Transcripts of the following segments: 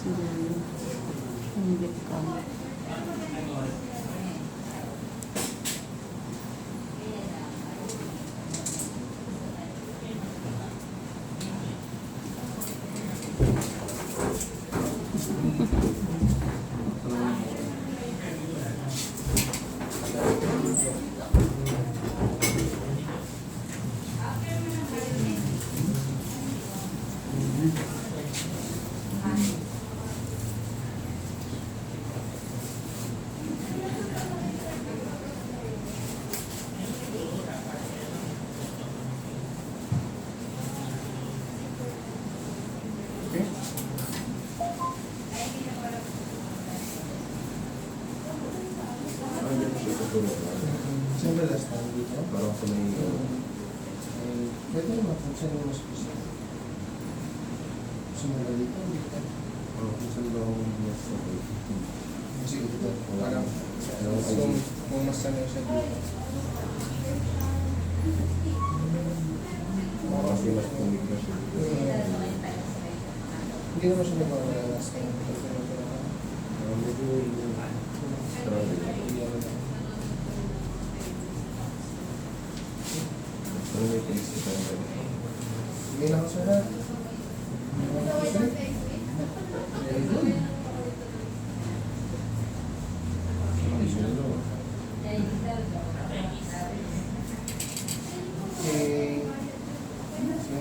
Siguro. Hindi ka. Siyempre last time dito. Parang sa may... Pwede naman kung saan yung mas gusto. Sumula dito, dito. Kung saan ba akong mas okay? Kasi dito, parang kung mas sanay siya dito. Kasi mas tumig na siya. Hindi naman siya nagpapala last time. Medyo yung... Ano may taste ito? Sige lang siya na. Very good.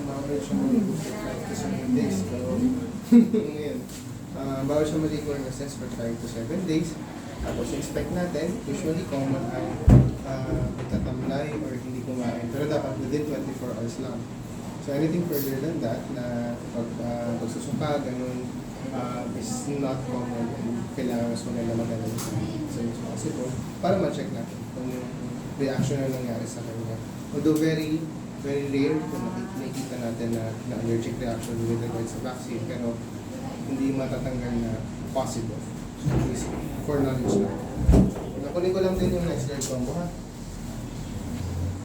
Bawal siya maligo for 5 to 7 days. Pero, ngayon, bawal siya maligo in a sense for 5 to 7 days. Tapos, expect natin, usually common ang tatamlay or hindi kumain. Pero dapat within 24 hours lang. So, anything further than that, na pagsusuka, ganun, is not common. Kailangan mas maganda sa inyo kasi po, para ma-check natin kung yung reaction na nangyari sa kanya. Although very rare kung nakikita natin na allergic reaction with regards sa vaccine, pero hindi matatanggal na possible. So, at least for knowledge lang. Nakunin ko lang din yung next year combo ha.